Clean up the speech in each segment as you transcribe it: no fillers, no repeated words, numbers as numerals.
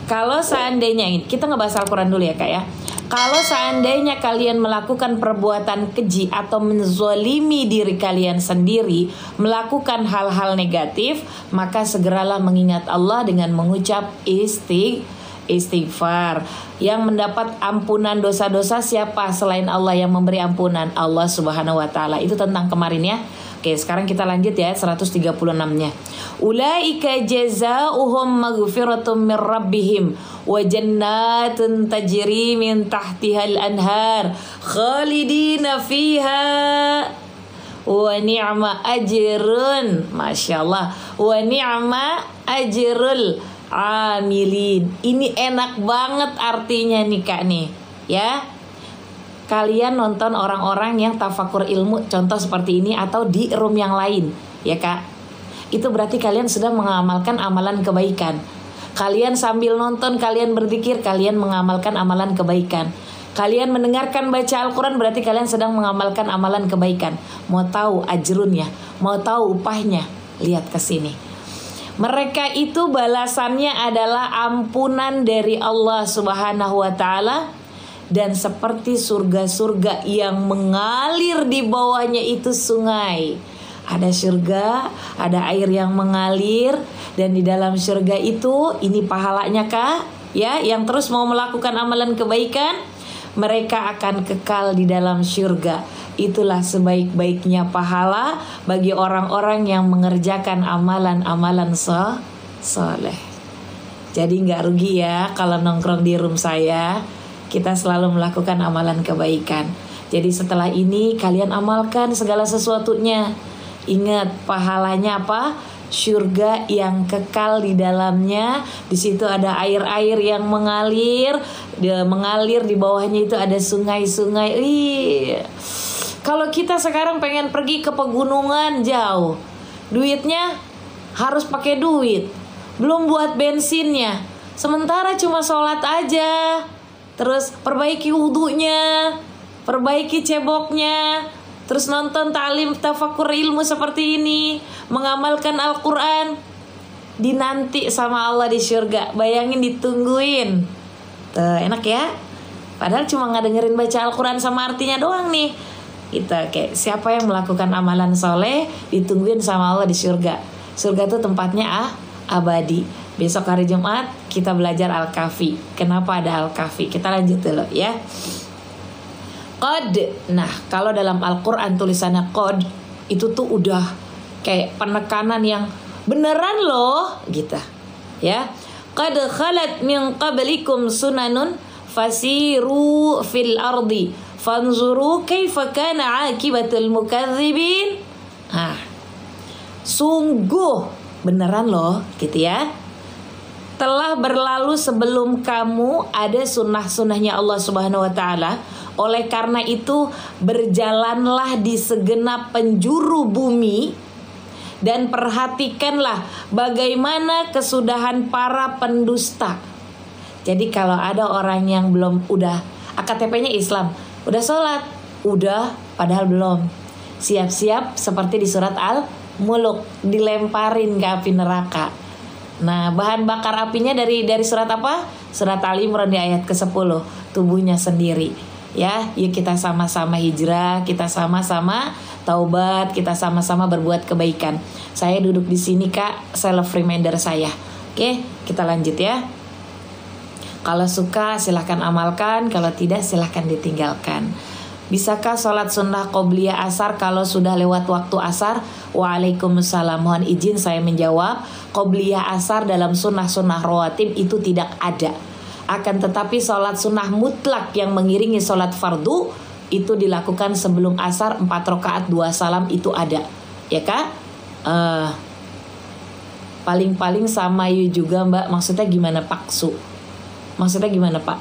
Kalau seandainya, kita ngebahas Al-Quran dulu ya Kak ya. Kalau seandainya kalian melakukan perbuatan keji atau menzolimi diri kalian sendiri, melakukan hal-hal negatif, maka segeralah mengingat Allah dengan mengucap istighfar. Yang mendapat ampunan dosa-dosa siapa selain Allah yang memberi ampunan? Allah Subhanahu wa taala. Itu tentang kemarin ya. Oke, sekarang kita lanjut ya 136-nya. Ulaika jazaohum maghfiratum mir rabbihim wa jannatun tajri min tahtihal anhar khalidina fiha wa ni'ma ajrun. Masyaallah. Wa ni'ma ajrul amilin. Ini enak banget artinya nih Kak nih, ya. Kalian nonton orang-orang yang tafakur ilmu, contoh seperti ini, atau di room yang lain, ya Kak. Itu berarti kalian sedang mengamalkan amalan kebaikan. Kalian sambil nonton, kalian berzikir, kalian mengamalkan amalan kebaikan. Kalian mendengarkan baca Al-Quran, berarti kalian sedang mengamalkan amalan kebaikan. Mau tahu ajrunnya, mau tahu upahnya, lihat ke sini. Mereka itu balasannya adalah ampunan dari Allah Subhanahu wa taala, dan seperti surga-surga yang mengalir di bawahnya itu sungai. Ada surga, ada air yang mengalir, dan di dalam surga itu ini pahalanya Kak, ya, yang terus mau melakukan amalan kebaikan, mereka akan kekal di dalam surga. Itulah sebaik-baiknya pahala bagi orang-orang yang mengerjakan amalan-amalan soleh. Jadi nggak rugi ya kalau nongkrong di room saya. Kita selalu melakukan amalan kebaikan. Jadi setelah ini kalian amalkan segala sesuatunya. Ingat pahalanya apa? Surga yang kekal di dalamnya. Di situ ada air-air yang mengalir. Mengalir di bawahnya itu ada sungai-sungai. Kalau kita sekarang pengen pergi ke pegunungan jauh, duitnya harus pakai duit. Belum buat bensinnya. Sementara cuma sholat aja. Terus perbaiki wudhunya, perbaiki ceboknya, terus nonton ta'lim tafakur ilmu seperti ini, mengamalkan Al-Quran, dinanti sama Allah di surga. Bayangin ditungguin. Tuh, enak ya. Padahal cuma ngedengerin baca Al-Quran sama artinya doang nih. Kita kayak siapa yang melakukan amalan soleh, ditungguin sama Allah di surga. Surga tuh tempatnya abadi. Besok hari Jumat kita belajar Al-Kahfi. Kenapa ada Al-Kahfi? Kita lanjut dulu ya. Qad. Nah, kalau dalam Al-Quran tulisannya qad, itu tuh udah kayak penekanan yang beneran loh gitu. Ya. Qad khalat min qablikum sunanun fasiru fil ardi fanzuru kaifa kana akibatul mukadzibin. Sungguh beneran loh gitu ya. Telah berlalu sebelum kamu ada sunnah-sunnahnya Allah Subhanahu wa taala. Oleh karena itu berjalanlah di segenap penjuru bumi dan perhatikanlah bagaimana kesudahan para pendusta. Jadi kalau ada orang yang belum udah KTP-nya Islam, udah sholat, udah padahal belum, siap-siap seperti di surat Al-Mulk, dilemparin ke api neraka. Nah, bahan bakar apinya dari surat apa? Surat Ali Imran di ayat ke-10, tubuhnya sendiri. Ya, yuk kita sama-sama hijrah, kita sama-sama taubat, kita sama-sama berbuat kebaikan. Saya duduk di sini Kak, self reminder saya. Oke, kita lanjut ya. Kalau suka silahkan amalkan, kalau tidak silahkan ditinggalkan. Bisakah sholat sunnah qobliyah asar kalau sudah lewat waktu asar? Waalaikumsalam. Mohon izin saya menjawab. Qobliyah asar dalam sunnah-sunnah rawatib itu tidak ada. Akan tetapi sholat sunnah mutlak yang mengiringi sholat fardu itu dilakukan sebelum asar 4 rakaat 2 salam itu ada. Ya Kak? Paling-paling sama you juga Mbak. Maksudnya gimana Pak Su? Maksudnya gimana Pak?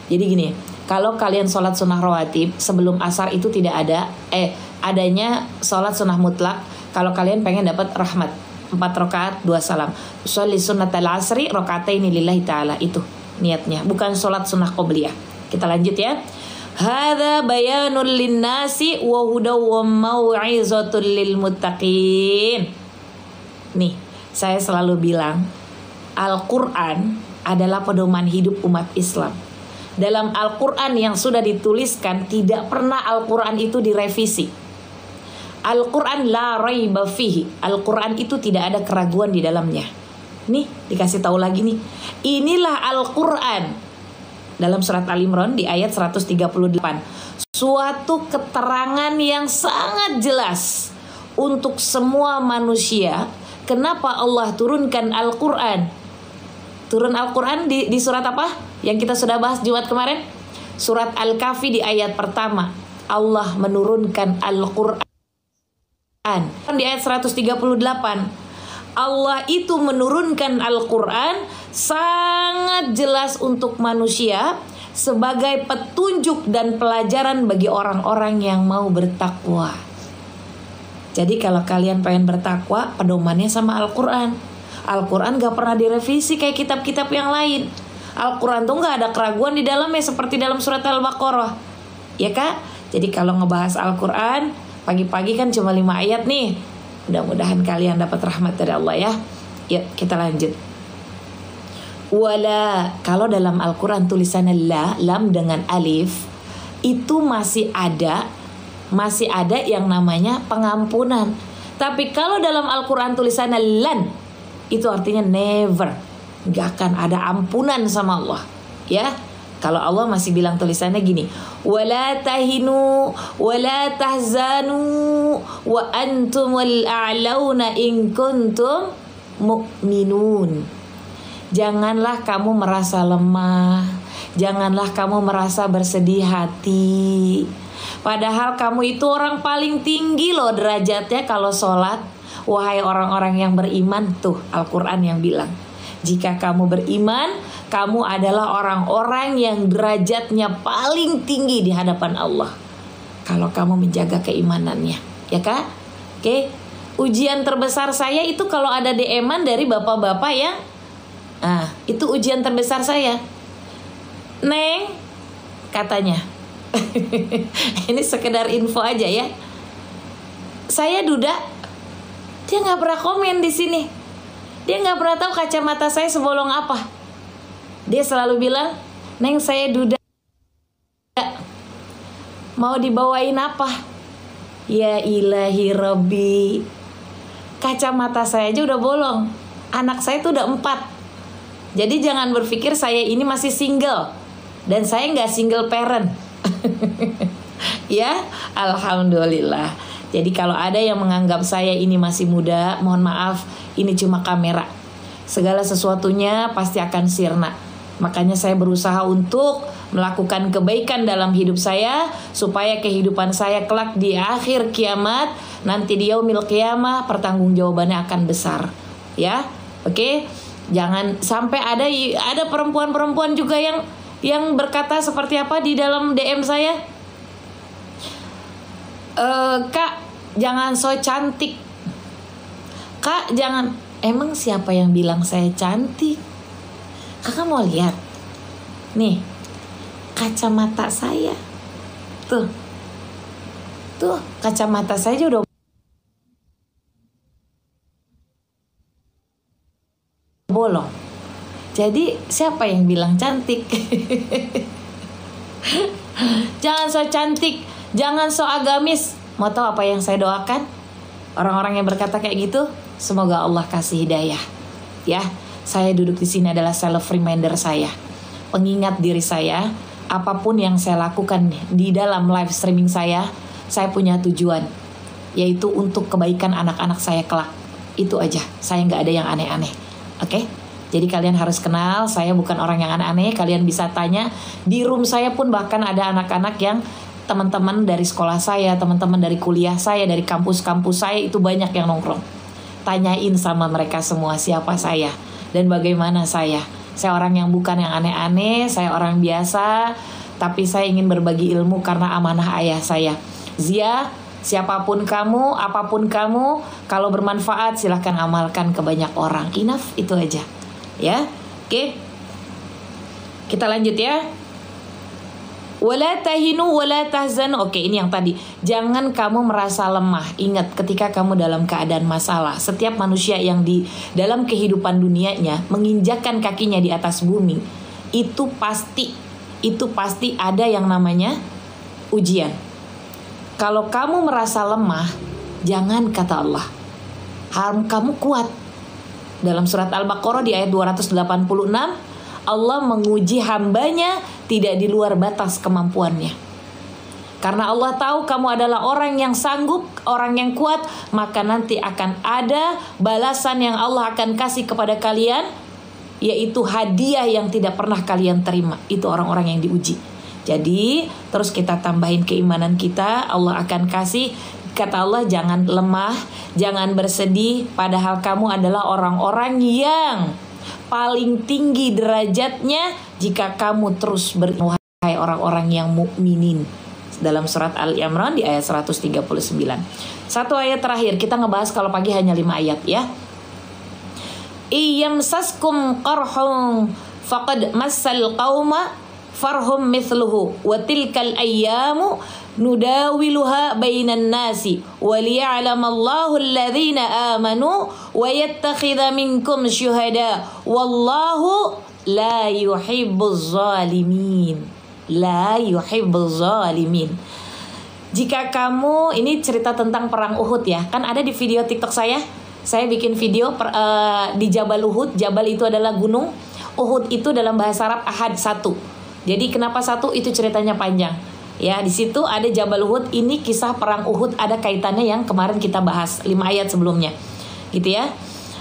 Jadi gini, kalau kalian sholat sunnah rawatib sebelum asar itu tidak ada, adanya sholat sunnah mutlak. Kalau kalian pengen dapat rahmat 4 rakaat 2 salam, sholli sunnatal asri rakataini lillahi ta'ala, itu niatnya, bukan sholat sunnah qobliyah. Kita lanjut ya. Hadza bayanul linnasi wa hudaw wa mau'izatul lil muttaqin. Nih, saya selalu bilang Al-Quran adalah pedoman hidup umat Islam. Dalam Al-Quran yang sudah dituliskan, tidak pernah Al-Quran itu direvisi. Al-Quran la raiba fihi. Al-Quran itu tidak ada keraguan di dalamnya. Nih, dikasih tahu lagi nih. Inilah Al-Quran. Dalam surat Al-Imran di ayat 138. Suatu keterangan yang sangat jelas untuk semua manusia. Kenapa Allah turunkan Al-Quran? Turun Al-Quran di surat apa? Yang kita sudah bahas Jumat kemarin. Surat Al-Kahfi di ayat pertama. Allah menurunkan Al-Quran. Di ayat 138. Allah itu menurunkan Al-Quran sangat jelas untuk manusia sebagai petunjuk dan pelajaran bagi orang-orang yang mau bertakwa. Jadi kalau kalian pengen bertakwa, pedomannya sama Al-Quran. Al-Quran gak pernah direvisi kayak kitab-kitab yang lain. Al-Quran tuh gak ada keraguan di dalamnya seperti dalam surat Al-Baqarah. Ya kak? Jadi kalau ngebahas Al-Quran, pagi-pagi kan cuma 5 ayat nih. Mudah-mudahan kalian dapat rahmat dari Allah ya. Yuk kita lanjut. Wala, kalau dalam Al-Quran tulisannya la, lam dengan alif, itu masih ada yang namanya pengampunan. Tapi kalau dalam Al-Quran tulisannya lan, itu artinya never, gak akan ada ampunan sama Allah. Ya, kalau Allah masih bilang tulisannya gini, wala tahinu wala tahzanu wa antumul a'launa in kuntum mu'minun. Janganlah kamu merasa lemah, janganlah kamu merasa bersedih hati. Padahal kamu itu orang paling tinggi loh derajatnya kalau sholat. Wahai orang-orang yang beriman, tuh Al-Quran yang bilang, jika kamu beriman, kamu adalah orang-orang yang derajatnya paling tinggi di hadapan Allah. Kalau kamu menjaga keimanannya, ya kak? Oke, ujian terbesar saya itu kalau ada DM-an dari bapak-bapak yang, itu ujian terbesar saya. Neng, katanya, ini sekedar info aja ya. Saya duda. Dia nggak pernah komen di sini. Dia nggak pernah tahu kacamata saya sebolong apa. Dia selalu bilang, Neng saya duda. Mau dibawain apa? Ya ilahi Rabbi. Kacamata saya aja udah bolong. Anak saya tuh udah 4. Jadi jangan berpikir saya ini masih single. Dan saya nggak single parent. Ya, alhamdulillah. Jadi kalau ada yang menganggap saya ini masih muda, mohon maaf, ini cuma kamera. Segala sesuatunya pasti akan sirna. Makanya saya berusaha untuk melakukan kebaikan dalam hidup saya, supaya kehidupan saya kelak di akhir kiamat, nanti di yaumil qiyamah, pertanggungjawabannya akan besar. Ya, oke? Jangan sampai ada perempuan-perempuan juga yang berkata seperti apa di dalam DM saya. Kak, jangan so cantik. Kak, jangan. Emang siapa yang bilang saya cantik? Kakak mau lihat? Nih, kacamata saya. Tuh, kacamata saya aja udah bolong. Jadi siapa yang bilang cantik? Jangan so cantik. Jangan so agamis. Mau tahu apa yang saya doakan? Orang-orang yang berkata kayak gitu, semoga Allah kasih hidayah. Ya, saya duduk di sini adalah self reminder saya, pengingat diri saya. Apapun yang saya lakukan di dalam live streaming saya punya tujuan, yaitu untuk kebaikan anak-anak saya kelak. Itu aja. Saya nggak ada yang aneh-aneh. Oke? Jadi kalian harus kenal, saya bukan orang yang aneh-aneh. Kalian bisa tanya. Di room saya pun bahkan ada anak-anak yang teman-teman dari sekolah saya, teman-teman dari kuliah saya, dari kampus-kampus saya, itu banyak yang nongkrong. Tanyain sama mereka semua siapa saya dan bagaimana saya. Saya orang yang bukan yang aneh-aneh, saya orang biasa, tapi saya ingin berbagi ilmu karena amanah ayah saya. Zia, siapapun kamu, apapun kamu, kalau bermanfaat silahkan amalkan ke banyak orang. Enough, itu aja. Ya, oke. Kita lanjut ya. Wala tahinu wala tahzanu. Oke, ini yang tadi. Jangan kamu merasa lemah. Ingat, ketika kamu dalam keadaan masalah, setiap manusia yang di dalam kehidupan dunianya menginjakkan kakinya di atas bumi, itu pasti ada yang namanya ujian. Kalau kamu merasa lemah, jangan, kata Allah, kamu kuat. Dalam surat Al-Baqarah di ayat 286, Allah menguji hambanya tidak di luar batas kemampuannya. Karena Allah tahu kamu adalah orang yang sanggup, orang yang kuat, maka nanti akan ada balasan yang Allah akan kasih kepada kalian, yaitu hadiah yang tidak pernah kalian terima. Itu orang-orang yang diuji. Jadi terus kita tambahin keimanan kita, Allah akan kasih. Kata Allah, jangan lemah, jangan bersedih, padahal kamu adalah orang-orang yang paling tinggi derajatnya jika kamu terus beriman, wahai orang-orang yang mukminin. Dalam surat Al-Imran di ayat 139. Satu ayat terakhir, kita ngebahas kalau pagi hanya 5 ayat ya. Iyamsaskum qarhum faqad massal qauma farhum mithluhu wa tilkal ayyamu nudawiluha bainan nasi wa liya'lamallahu alladhina amanu wa yattakhidha minkum syuhada wallahu la yuhibbuz zalimin. La yuhibbuz zalimin. Jika kamu, ini cerita tentang perang Uhud ya. Kan ada di video TikTok saya bikin video di Jabal Uhud. Jabal itu adalah gunung. Uhud itu dalam bahasa Arab ahad, satu. Jadi kenapa satu, itu ceritanya panjang. Ya, di situ ada Jabal Uhud. Ini kisah perang Uhud, ada kaitannya yang kemarin kita bahas 5 ayat sebelumnya. Gitu ya.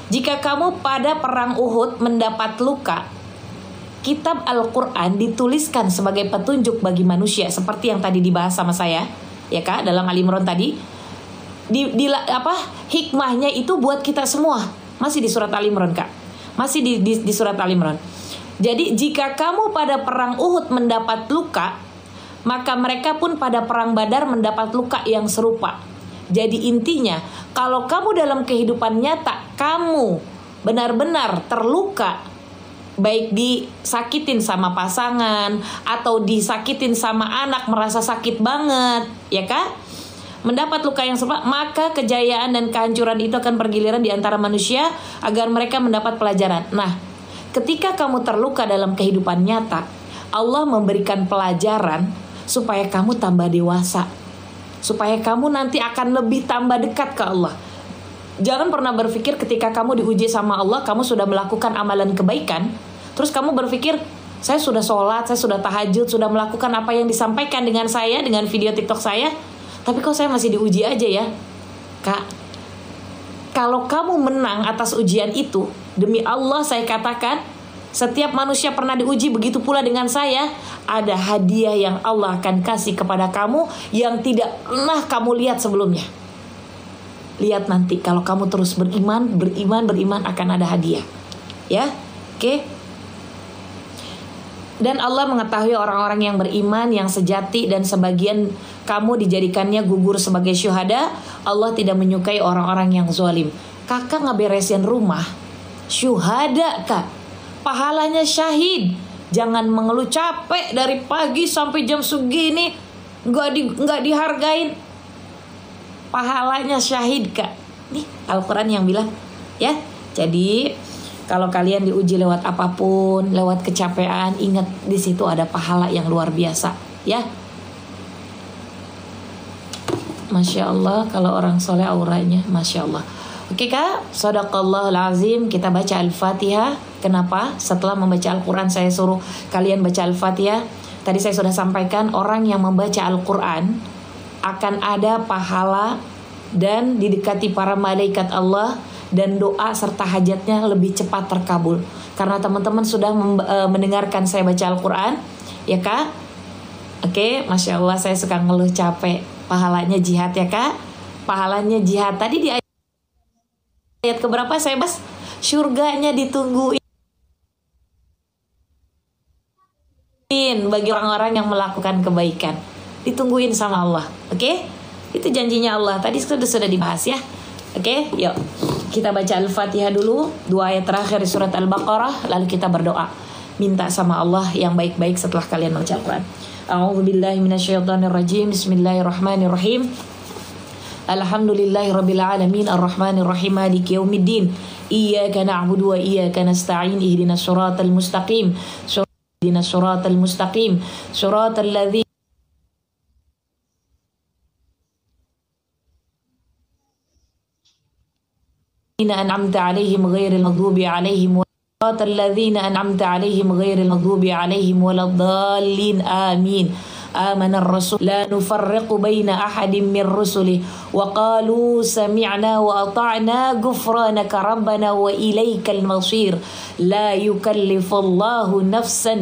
Jika kamu pada perang Uhud mendapat luka, kitab Al-Qur'an dituliskan sebagai petunjuk bagi manusia, seperti yang tadi dibahas sama saya, ya Kak, dalam Al-Imran tadi. Hikmahnya itu buat kita semua. Masih di surat Al-Imran, Kak. Masih di surat Al-Imran. Jadi jika kamu pada perang Uhud mendapat luka, maka mereka pun pada perang Badar mendapat luka yang serupa. Jadi intinya, kalau kamu dalam kehidupan nyata, kamu benar-benar terluka, baik disakitin sama pasangan, atau disakitin sama anak, merasa sakit banget, ya Kak? Mendapat luka yang serupa, maka kejayaan dan kehancuran itu akan bergiliran di antara manusia agar mereka mendapat pelajaran. Nah, ketika kamu terluka dalam kehidupan nyata, Allah memberikan pelajaran supaya kamu tambah dewasa, supaya kamu nanti akan lebih tambah dekat ke Allah. Jangan pernah berpikir ketika kamu diuji sama Allah, kamu sudah melakukan amalan kebaikan, terus kamu berpikir, saya sudah sholat, saya sudah tahajud, sudah melakukan apa yang disampaikan dengan saya, dengan video TikTok saya, tapi kok saya masih diuji aja ya. Kak, kalau kamu menang atas ujian itu, demi Allah saya katakan, setiap manusia pernah diuji, begitu pula dengan saya. Ada hadiah yang Allah akan kasih kepada kamu yang tidak pernah kamu lihat sebelumnya. Lihat nanti, kalau kamu terus beriman akan ada hadiah. Ya, oke. Dan Allah mengetahui orang-orang yang beriman, yang sejati, dan sebagian kamu dijadikannya gugur sebagai syuhada. Allah tidak menyukai orang-orang yang zalim. Kakak ngeberesin rumah, syuhada Kak, pahalanya syahid. Jangan mengeluh, capek dari pagi sampai jam segini nggak dihargain, pahalanya syahid Kak. Nih Al-Quran yang bilang ya. Jadi kalau kalian diuji lewat apapun, lewat kecapean, ingat di situ ada pahala yang luar biasa ya. Masya Allah, kalau orang soleh auranya Masya Allah. Oke Kak, Shadaqallahul Azim. Kita baca Al-Fatihah. Kenapa? Setelah membaca Al-Quran saya suruh kalian baca Al-Fatihah. Tadi saya sudah sampaikan, orang yang membaca Al-Quran akan ada pahala dan didekati para malaikat Allah, dan doa serta hajatnya lebih cepat terkabul. Karena teman-teman sudah mendengarkan saya baca Al-Quran, ya Kak? Oke, Masya Allah, saya suka ngeluh capek. Pahalanya jihad ya Kak? Pahalanya jihad. Tadi di ayat keberapa saya bahas? Surganya ditungguin bagi orang-orang yang melakukan kebaikan. Ditungguin sama Allah. Oke? Itu janjinya Allah. Tadi sudah dibahas ya. Oke, yuk kita baca Al-Fatihah dulu, 2 ayat terakhir di surat Al-Baqarah, lalu kita berdoa. minta sama Allah yang baik-baik setelah kalian mengucapkan. A'udzubillahi minasyaitonirrajim. Bismillahirrahmanirrahim. Alhamdulillahirabbil alamin arrahmanir rahim maliki yaumiddin. Iyyaka na'budu wa iyyaka nasta'in. Ihdinas siratal mustaqim. Ihdinas siratal mustaqim. Siratal ladzina أنعمت عليهم غير المغضوب عليهم صراط الذين أنعمت عليهم غير المغضوب عليهم ولا الضالين آمين. آمن الرسول لا نفرق بين أحد من رسله وقالوا سمعنا وأطعنا غفرانك ربنا وإليك المصير لا يكلف الله نفسا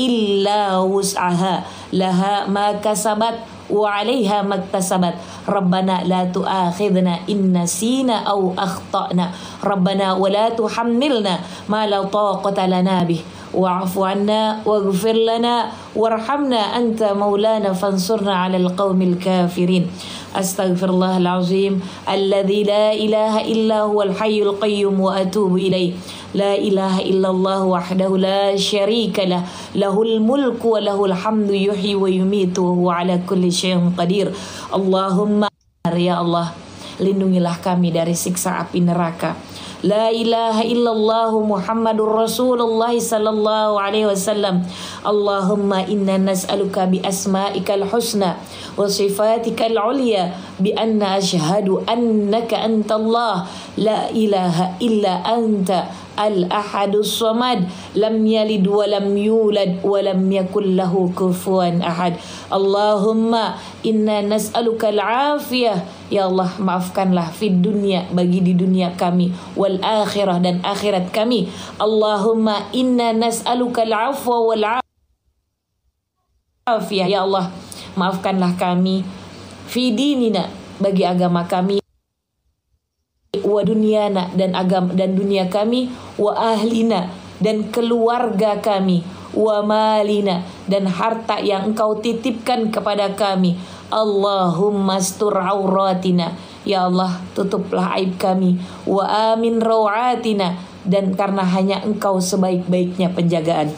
إلا وسعها لها ما كسبت وعليها ما اكتسبت ربنا لا تؤاخذنا إن نسينا أو أخطأنا ربنا ولا تحملنا ما لا طاقة لنا به واعف عنا واغفر لنا وارحمنا أنت مولانا فانصرنا على القوم الكافرين. أستغفر الله العظيم الذي لا إله إلا هو الحي القيوم وأتوب إليه. لا إله إلا الله وحده لا شريك له له الملك وله الحمد يحيي ويميت وهو على كل شيء قدير. Allahumma ya Allah, lindungilah kami dari siksa api neraka. La ilaha illallah Muhammadur Rasulullah sallallahu alaihi wasallam. Allahumma inna nas'aluka bi asma'ikal husna wa sifatikal ulya bi anna ashhadu annaka antallah la ilaha illa anta al-ahadus samad lam yalid wa lam yulad wa lam yakul lahu kufuwan ahad. Allahumma inna nas'aluka al-afiyah. Ya Allah, maafkanlah fid dunya, bagi di dunia kami, wal akhirah, dan akhirat kami. Allahumma inna nas'aluka al-afwa wal afiyah. Ya Allah, maafkanlah kami fi dinina, bagi agama kami, wa dunyana, dan agama dan dunia kami, wa ahlina, dan keluarga kami, wa malina, dan harta yang engkau titipkan kepada kami. Allahumma astur auratina. Ya Allah, tutuplah aib kami. Wa amin rawatina, dan karena hanya engkau sebaik-baiknya penjagaan.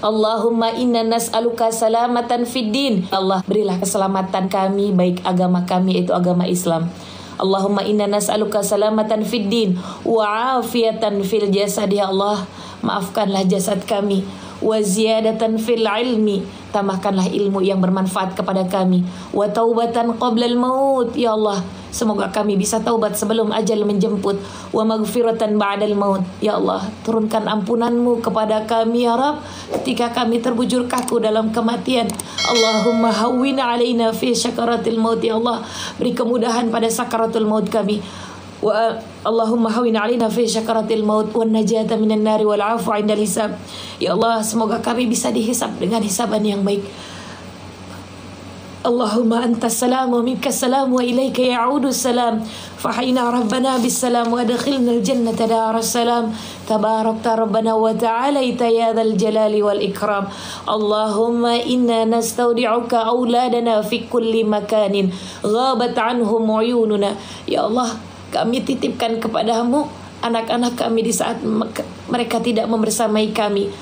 Allahumma inna nas'aluka salamatan fid din. Allah, berilah keselamatan kami, baik agama kami yaitu agama Islam. Allahumma inna nas'aluka salamatan fid din wa afiatan fil jasad. Ya Allah, maafkanlah jasad kami. Wa ziyadatan fil ilmi, tambahkanlah ilmu yang bermanfaat kepada kami. Wa taubatan qoblal maut. Ya Allah, semoga kami bisa taubat sebelum ajal menjemput. Wa maghfiratan ba'dal maut. Ya Allah, turunkan ampunanmu kepada kami ya Rabb ketika kami terbujur kaku dalam kematian. Allahumma hawwin alaina fi sakaratil maut. Ya Allah, beri kemudahan pada sakaratul maut kami. Wa Allahumma hawwin alaina fi sakaratil maut wan najata minan nari wal 'afwa 'indal hisab. Ya Allah, semoga kami bisa dihisab dengan hisaban yang baik. Allahumma antas salam wa minkas salam wa ilaika ya'udu salam. Fahayna rabbana bis salam wa adkhilna al jannata daras salam. Tabarakta rabbana wa ta'alaita ya dzal jalali wal ikram. Allahumma inna nastaudi'uka auladana fi kulli makanin ghabat anhum uyununa. Ya Allah, kami titipkan kepadamu anak-anak kami di saat mereka tidak membersamai kami.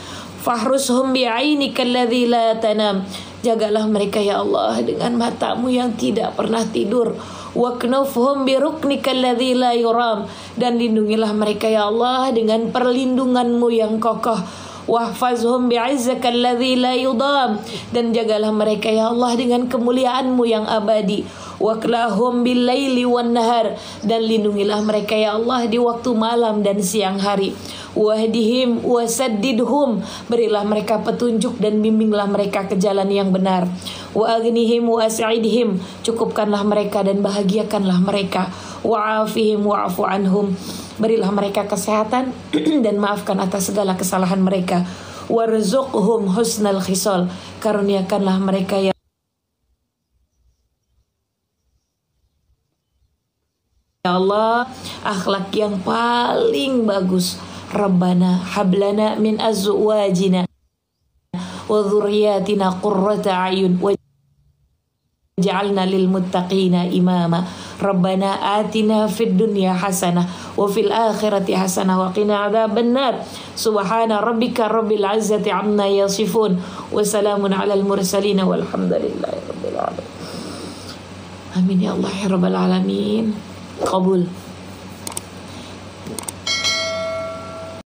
Fahrushum bi'ainika alladzi la tanam. Jagalah mereka ya Allah dengan matamu yang tidak pernah tidur. Waknufhum biruknika alladzi la yuram. Dan lindungilah mereka ya Allah dengan perlindunganmu yang kokoh. Wahfazhum bi'izzaka alladzi la yudam. Dan jagalah mereka ya Allah dengan kemuliaanmu yang abadi. Waklahum bil laili wan nahar. Dan lindungilah mereka ya Allah di waktu malam dan siang hari. Wahdihim wasaddidhum. Berilah mereka petunjuk dan bimbinglah mereka ke jalan yang benar. Wa aghnihim wa as'idhim. Cukupkanlah mereka dan bahagiakanlah mereka. Wa'afihim wa'fu anhum. Berilah mereka kesehatan dan maafkan atas segala kesalahan mereka. Warzuqhum husnal khisal. Karuniakanlah mereka ya Allah akhlak yang paling bagus. Rabbana hablana min azwajina wa dhurriyyatina qurrata a'yun ja'alna lil muttaqina imama. Rabbana atina fid dunya hasanah wa fil akhirati hasanah wa qina adzabannar. Subhana rabbika rabbil izzati amma yasifun wa salamun alal mursalin walhamdulillahi rabbil alamin. Amin ya Allah ya rabbal alamin. Qabul.